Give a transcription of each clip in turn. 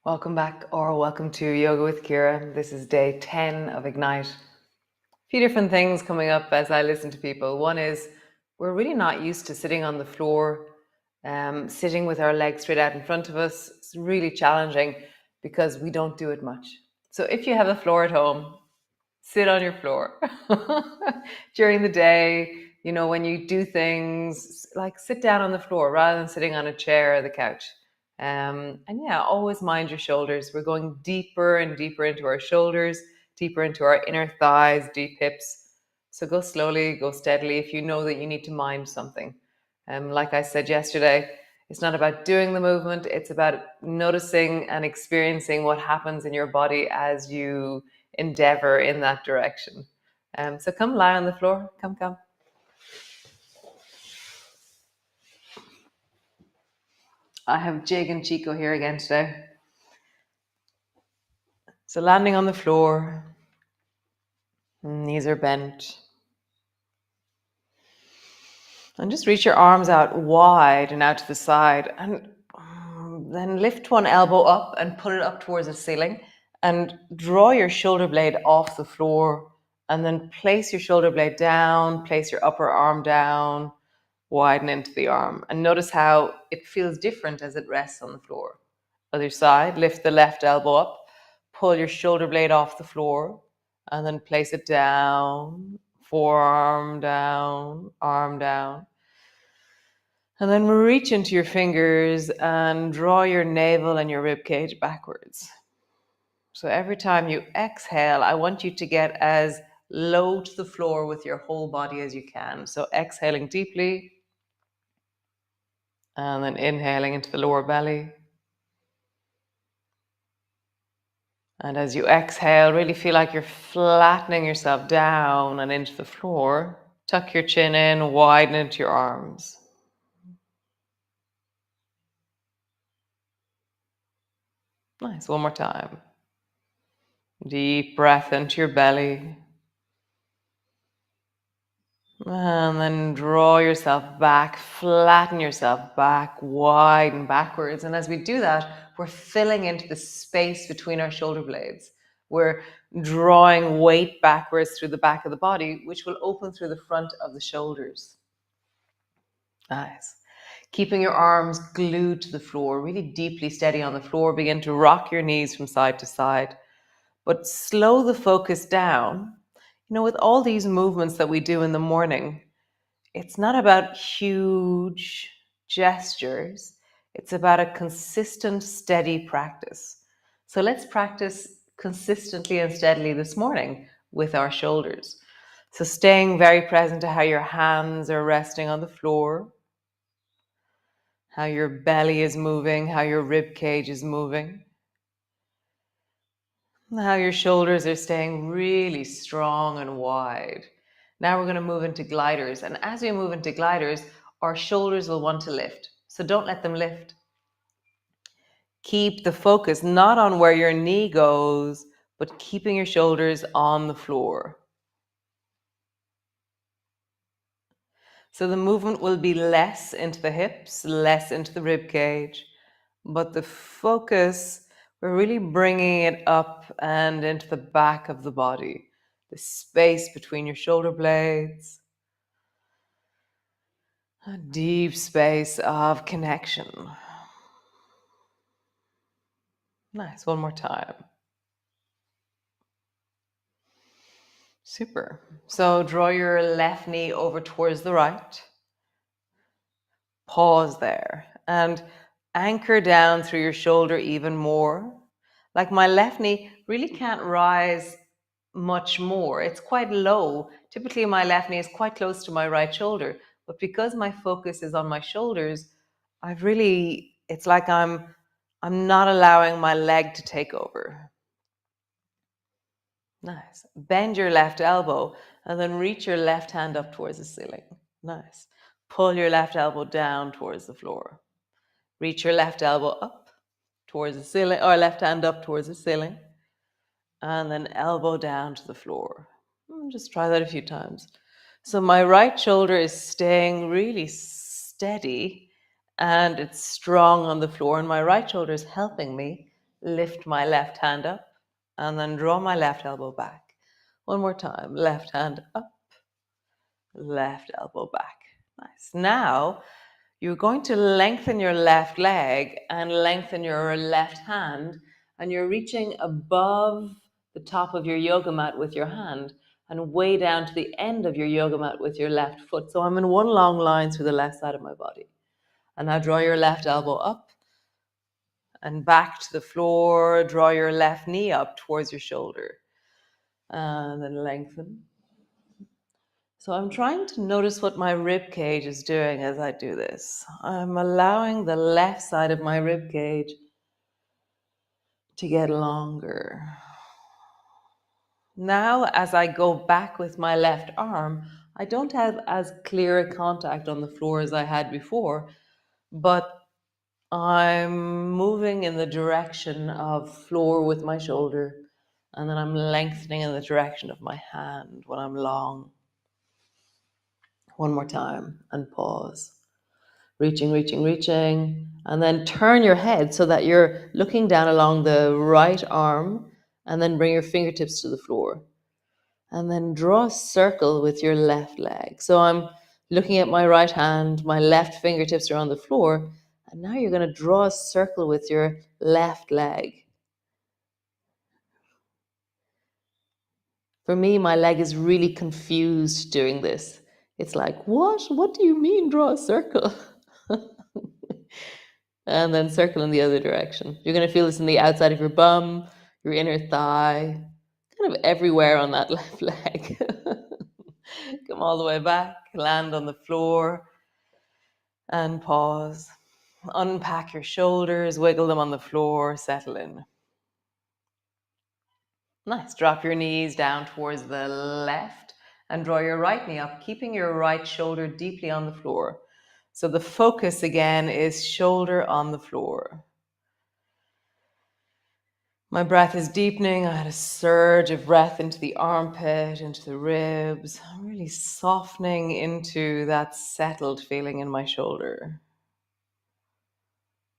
Welcome back or welcome to Yoga with Ciara. This is day 10 of Ignite. A few different things coming up as I listen to people. One is we're really not used to sitting on the floor, sitting with our legs straight out in front of us. It's really challenging because we don't do it much. So if you have a floor at home, sit on your floor during the day. You know, when you do things, like sit down on the floor rather than sitting on a chair or the couch. And yeah, always mind your shoulders. We're going deeper and deeper into our shoulders, deeper into our inner thighs, deep hips. So go slowly, go steadily if you know that you need to mind something. Like I said yesterday, it's not about doing the movement, it's about noticing and experiencing what happens in your body as you endeavor in that direction. So come lie on the floor. Come. I have Jig and Chico here again today. So landing on the floor, knees are bent. And just reach your arms out wide and out to the side. And then lift one elbow up and put it up towards the ceiling. And draw your shoulder blade off the floor. And then place your shoulder blade down, place your upper arm down, widen into the arm. And notice how it feels different as it rests on the floor. Other side, lift the left elbow up, pull your shoulder blade off the floor, and then place it down, forearm down, arm down. And then reach into your fingers and draw your navel and your rib cage backwards. So every time you exhale, I want you to get as low to the floor with your whole body as you can. So exhaling deeply, and then inhaling into the lower belly. And as you exhale, really feel like you're flattening yourself down and into the floor. Tuck your chin in, widen into your arms. Nice, one more time. Deep breath into your belly. And then draw yourself back, flatten yourself back, widen backwards. And as we do that, we're filling into the space between our shoulder blades. We're drawing weight backwards through the back of the body, which will open through the front of the shoulders. Nice. Keeping your arms glued to the floor, really deeply steady on the floor. Begin to rock your knees from side to side, but slow the focus down. You know, with all these movements that we do in the morning, it's not about huge gestures. It's about a consistent, steady practice. So let's practice consistently and steadily this morning with our shoulders. So staying very present to how your hands are resting on the floor, how your belly is moving, how your rib cage is moving, how your shoulders are staying really strong and wide. Now we're going to move into gliders. And as we move into gliders, our shoulders will want to lift. So don't let them lift. Keep the focus not on where your knee goes, but keeping your shoulders on the floor. So the movement will be less into the hips, less into the rib cage, but the focus, we're really bringing it up and into the back of the body, the space between your shoulder blades, a deep space of connection. Nice, one more time. Super. So draw your left knee over towards the right. Pause there and anchor down through your shoulder even more. Like my left knee really can't rise much more. It's quite low. Typically my left knee is quite close to my right shoulder, but because my focus is on my shoulders, it's like I'm not allowing my leg to take over. Nice. Bend your left elbow and then reach your left hand up towards the ceiling. Nice. Pull your left elbow down towards the floor. Reach your left elbow up towards the ceiling, or left hand up towards the ceiling. And then elbow down to the floor. Just try that a few times. So my right shoulder is staying really steady and it's strong on the floor, and my right shoulder is helping me lift my left hand up, and then draw my left elbow back. One more time, left hand up, left elbow back. Nice. Now, you're going to lengthen your left leg and lengthen your left hand, and you're reaching above the top of your yoga mat with your hand and way down to the end of your yoga mat with your left foot. So I'm in one long line through the left side of my body. And now draw your left elbow up and back to the floor. Draw your left knee up towards your shoulder. And then lengthen. So I'm trying to notice what my rib cage is doing as I do this. I'm allowing the left side of my rib cage to get longer. Now, as I go back with my left arm, I don't have as clear a contact on the floor as I had before, but I'm moving in the direction of floor with my shoulder, and then I'm lengthening in the direction of my hand when I'm long. One more time, and pause. Reaching, reaching, reaching, and then turn your head so that you're looking down along the right arm, and then bring your fingertips to the floor. And then draw a circle with your left leg. So I'm looking at my right hand, my left fingertips are on the floor, and now you're going to draw a circle with your left leg. For me, my leg is really confused doing this. It's like, what? What do you mean draw a circle? And then circle in the other direction. You're going to feel this in the outside of your bum, your inner thigh, kind of everywhere on that left leg. Come all the way back, land on the floor, and pause. Unpack your shoulders, wiggle them on the floor, settle in. Nice. Drop your knees down towards the left and draw your right knee up, keeping your right shoulder deeply on the floor. So the focus again is shoulder on the floor. My breath is deepening. I had a surge of breath into the armpit, into the ribs. I'm really softening into that settled feeling in my shoulder.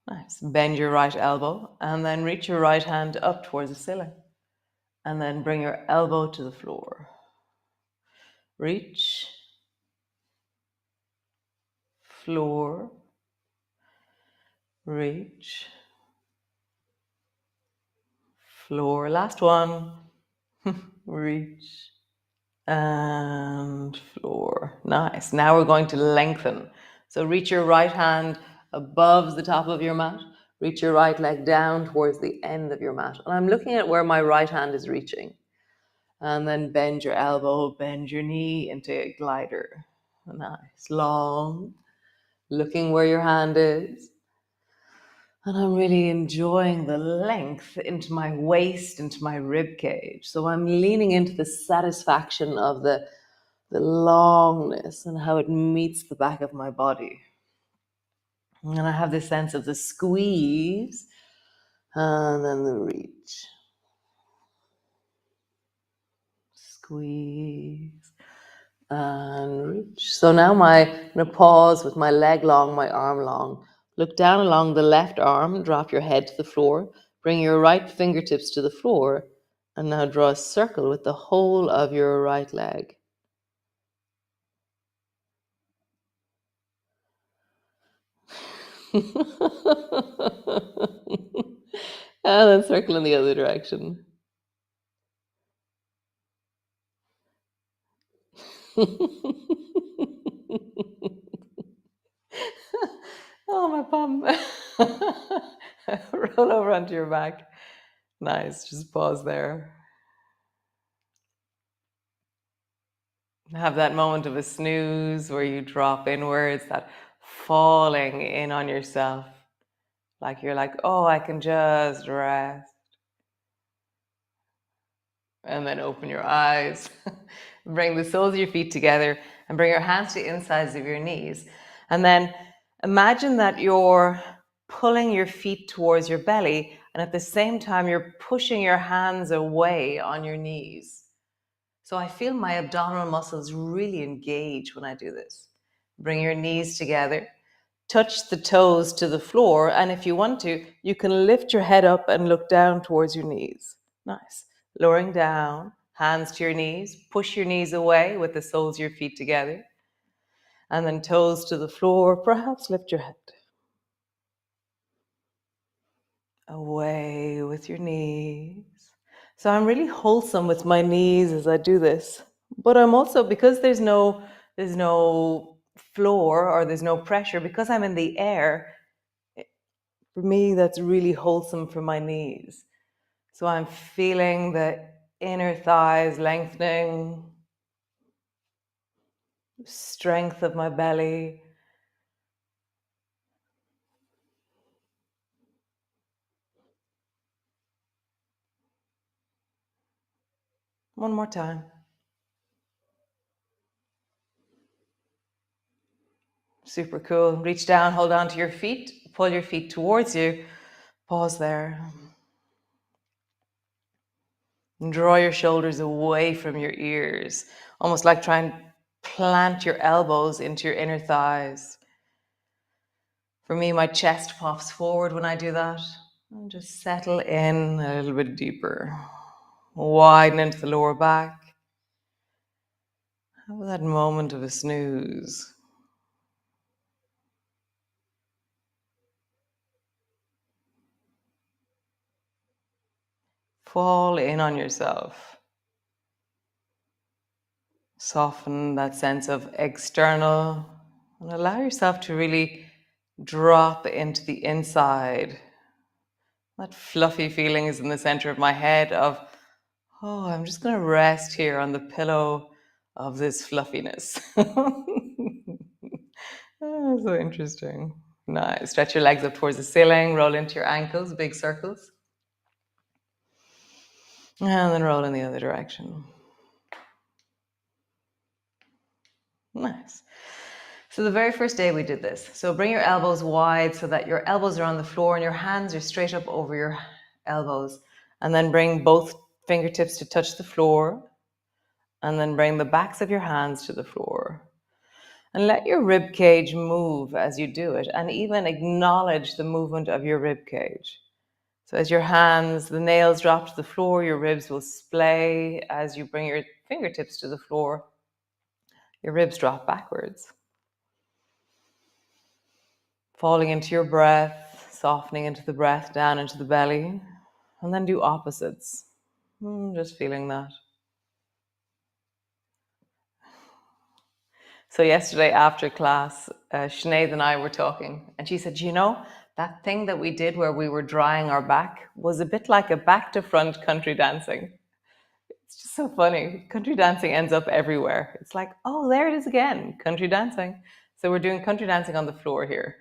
Nice. Bend your right elbow and then reach your right hand up towards the ceiling. And then bring your elbow to the floor. Reach. Floor. Reach. Floor. Last one. Reach. And floor. Nice. Now we're going to lengthen. So reach your right hand above the top of your mat. Reach your right leg down towards the end of your mat. And I'm looking at where my right hand is reaching. And then bend your elbow, bend your knee into a glider. Nice. Long. Looking where your hand is. And I'm really enjoying the length into my waist, into my rib cage. So I'm leaning into the satisfaction of the longness and how it meets the back of my body. And I have this sense of the squeeze and then the reach. Squeeze and reach. So now I'm going to pause with my leg long, my arm long. Look down along the left arm, drop your head to the floor, bring your right fingertips to the floor, and now draw a circle with the whole of your right leg. And then circle in the other direction. Oh, my bum. Roll over onto your back. Nice. Just pause there. Have that moment of a snooze where you drop inwards, that falling in on yourself. Like you're like, oh, I can just rest. And then open your eyes. Bring the soles of your feet together and bring your hands to the insides of your knees. And then imagine that you're pulling your feet towards your belly, and at the same time, you're pushing your hands away on your knees. So I feel my abdominal muscles really engage when I do this. Bring your knees together. touch the toes to the floor. And if you want to, you can lift your head up and look down towards your knees. Nice. Lowering down, hands to your knees. Push your knees away with the soles of your feet together. And then toes to the floor. Perhaps lift your head. Away with your knees. So I'm really wholesome with my knees as I do this. But I'm also, because there's no floor or there's no pressure, because I'm in the air, for me, that's really wholesome for my knees. So I'm feeling the inner thighs lengthening, strength of my belly. One more time. Super cool. Reach down, hold on to your feet, pull your feet towards you. Pause there. And draw your shoulders away from your ears, almost like try and plant your elbows into your inner thighs. For me, my chest pops forward when I do that. And just settle in a little bit deeper. Widen into the lower back. Have that moment of a snooze. Fall in on yourself. Soften that sense of external and allow yourself to really drop into the inside. That fluffy feeling is in the center of my head of, oh, I'm just going to rest here on the pillow of this fluffiness. Oh, so interesting. Nice. Stretch your legs up towards the ceiling, roll into your ankles, big circles. And then roll in the other direction. Nice. So the very first day we did this. So bring your elbows wide so that your elbows are on the floor and your hands are straight up over your elbows. And then bring both fingertips to touch the floor. And then bring the backs of your hands to the floor. And let your rib cage move as you do it, and even acknowledge the movement of your rib cage. So as your hands, the nails drop to the floor, your ribs will splay. As you bring your fingertips to the floor, your ribs drop backwards. Falling into your breath, softening into the breath, down into the belly. And then do opposites. Just feeling that. So yesterday after class, Sinead and I were talking, and she said, you know, that thing that we did where we were drying our back was a bit like a back to front country dancing. It's just so funny. Country dancing ends up everywhere. It's like, oh, there it is again, country dancing. So we're doing country dancing on the floor here.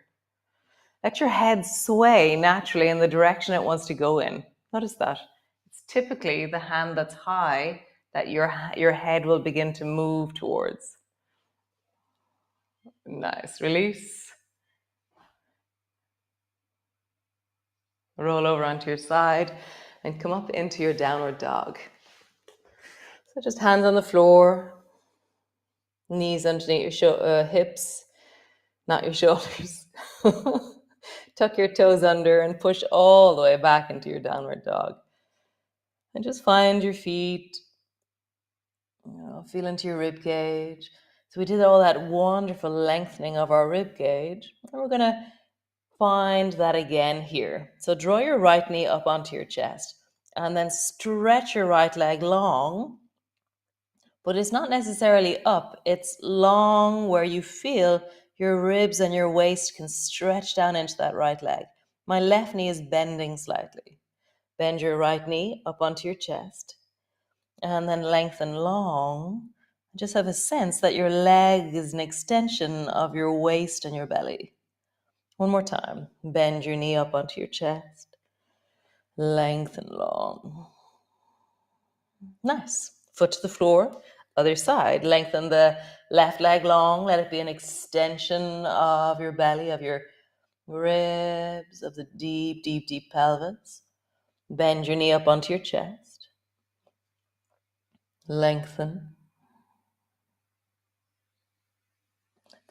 Let your head sway naturally in the direction it wants to go in. Notice that. It's typically the hand that's high that your head will begin to move towards. Nice. Release. Roll over onto your side and come up into your downward dog. So just hands on the floor, knees underneath your hips, not your shoulders. Tuck your toes under and push all the way back into your downward dog. And just find your feet, feel into your rib cage. So we did all that wonderful lengthening of our rib cage. And we're going to find that again here. So draw your right knee up onto your chest and then stretch your right leg long, but it's not necessarily up. It's long where you feel your ribs and your waist can stretch down into that right leg. My left knee is bending slightly. Bend your right knee up onto your chest and then lengthen long. Just have a sense that your leg is an extension of your waist and your belly. One more time. Bend your knee up onto your chest. Lengthen long. Nice. Foot to the floor. Other side. Lengthen the left leg long. Let it be an extension of your belly, of your ribs, of the deep, deep, deep pelvis. Bend your knee up onto your chest. Lengthen.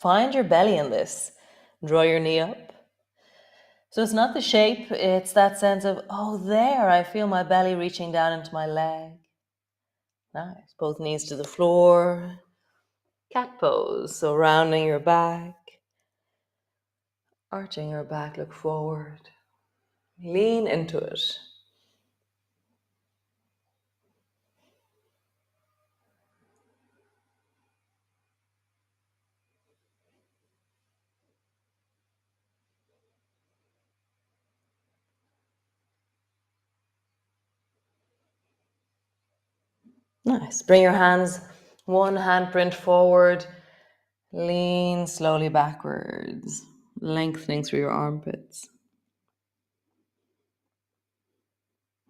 Find your belly in this. Draw your knee up. So it's not the shape, it's that sense of, oh, there, I feel my belly reaching down into my leg. Nice. Both knees to the floor. Cat pose. So rounding your back, arching your back, look forward. Lean into it. Nice. Bring your hands, one handprint forward. Lean slowly backwards, lengthening through your armpits.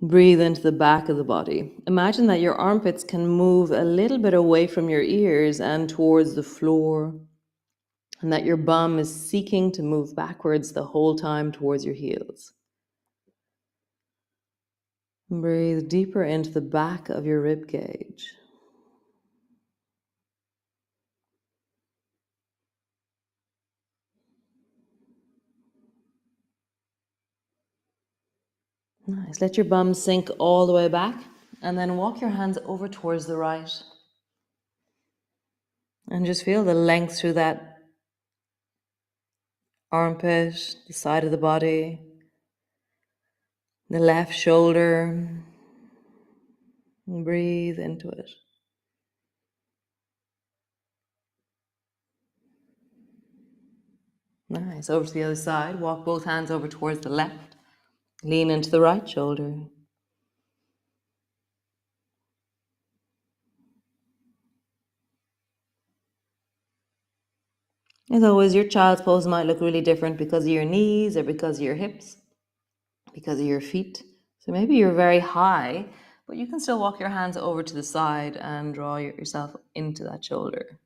Breathe into the back of the body. Imagine that your armpits can move a little bit away from your ears and towards the floor, and that your bum is seeking to move backwards the whole time towards your heels. Breathe deeper into the back of your rib cage. Nice. Let your bum sink all the way back, and then walk your hands over towards the right. And just feel the length through that armpit, the side of the body, the left shoulder. And breathe into it. Nice. Over to the other side. Walk both hands over towards the left. Lean into the right shoulder. As always, your child's pose might look really different because of your knees or because of your hips, because of your feet. So maybe you're very high, but you can still walk your hands over to the side and draw yourself into that shoulder.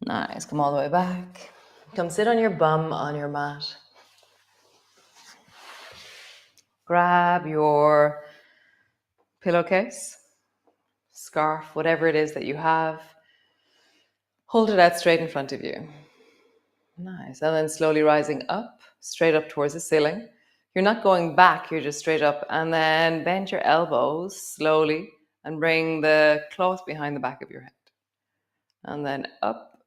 Nice. Come all the way back. Come sit on your bum on your mat. Grab your pillowcase, scarf, whatever it is that you have. Hold it out straight in front of you. Nice. And then slowly rising up, straight up towards the ceiling. You're not going back, you're just straight up. And then bend your elbows slowly and bring the cloth behind the back of your head. And then up,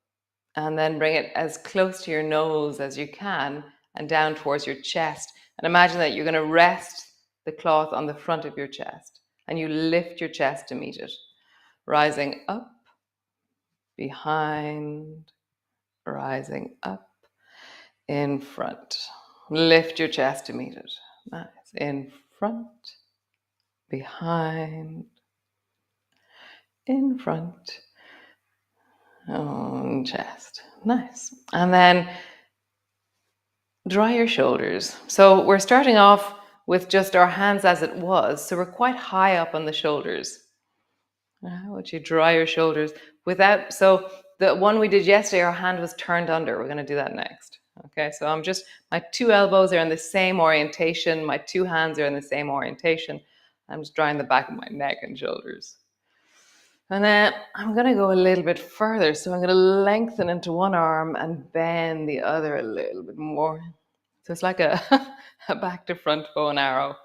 and then bring it as close to your nose as you can and down towards your chest. And imagine that you're going to rest the cloth on the front of your chest and you lift your chest to meet it. Rising up, behind, rising up, in front. Lift your chest to meet it. Nice. In front, behind, in front, on chest. Nice. And then dry your shoulders. So we're starting off with just our hands as it was. So we're quite high up on the shoulders. I want you to dry your shoulders without, so the one we did yesterday, our hand was turned under. We're going to do that next. Okay, so my two elbows are in the same orientation. My two hands are in the same orientation. I'm just drying the back of my neck and shoulders. And then I'm going to go a little bit further. So I'm going to lengthen into one arm and bend the other a little bit more. So it's like a, a back to front bow and arrow.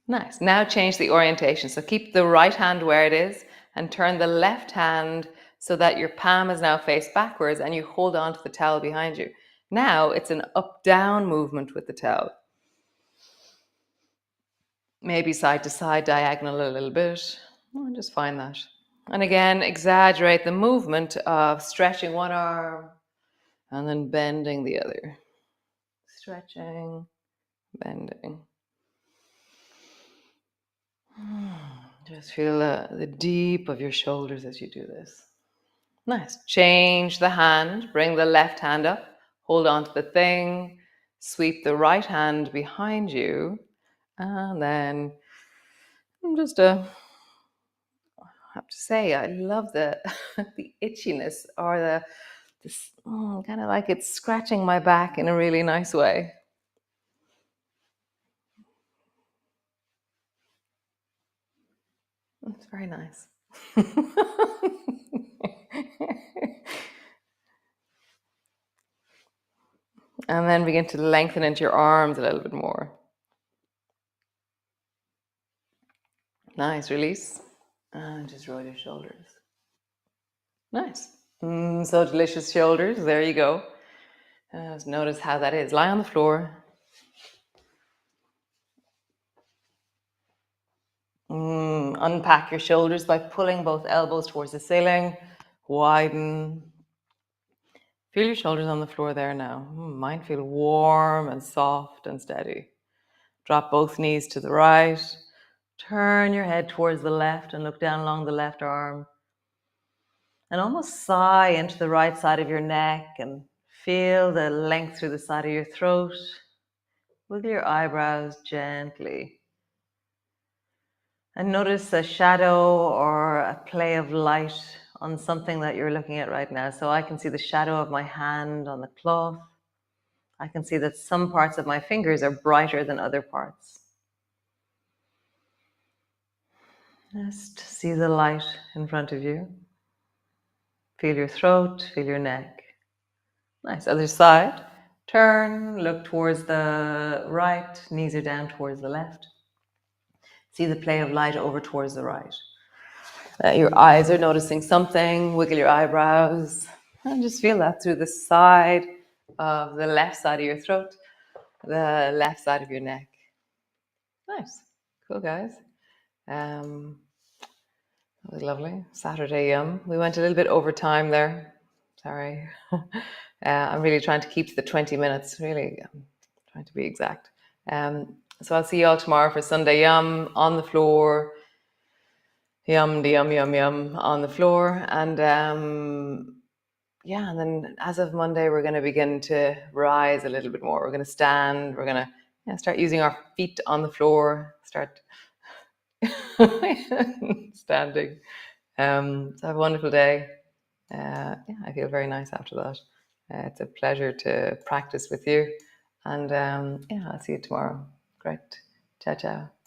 Nice. Now change the orientation. So keep the right hand where it is and turn the left hand so that your palm is now faced backwards and you hold on to the towel behind you. Now it's an up-down movement with the towel. Maybe side to side, diagonal a little bit. Just find that. And again, exaggerate the movement of stretching one arm and then bending the other. Stretching, bending. Just feel the deep of your shoulders as you do this. Nice. Change the hand. Bring the left hand up. Hold on to the thing. Sweep the right hand behind you. And then I have to say, I love the the itchiness or this kind of like it's scratching my back in a really nice way. It's very nice. And then begin to lengthen into your arms a little bit more. Nice, release. And just roll your shoulders. Nice. So delicious shoulders. There you go. Just notice how that is. Lie on the floor. Unpack your shoulders by pulling both elbows towards the ceiling. Widen. Feel your shoulders on the floor there now. Mine feel warm and soft and steady. Drop both knees to the right. Turn your head towards the left and look down along the left arm. And almost sigh into the right side of your neck and feel the length through the side of your throat. Wiggle your eyebrows gently. And notice a shadow or a play of light on something that you're looking at right now. So I can see the shadow of my hand on the cloth. I can see that some parts of my fingers are brighter than other parts. Just see the light in front of you. Feel your throat, feel your neck. Nice. Other side. Turn, look towards the right. Knees are down towards the left. See the play of light over towards the right. Your eyes are noticing something. Wiggle your eyebrows. And just feel that through the side of the left side of your throat, the left side of your neck. Nice. Cool, guys. That was lovely. Saturday yum. We went a little bit over time there. Sorry. I'm really trying to keep to the 20 minutes, really. I'm trying to be exact. So I'll see you all tomorrow for Sunday yum on the floor. Yum, yum, yum, yum on the floor. And and then as of Monday, we're going to begin to rise a little bit more. We're going to stand. We're going to start using our feet on the floor. Start standing. So have a wonderful day. I feel very nice after that. It's a pleasure to practice with you. And I'll see you tomorrow. Great. Ciao, ciao.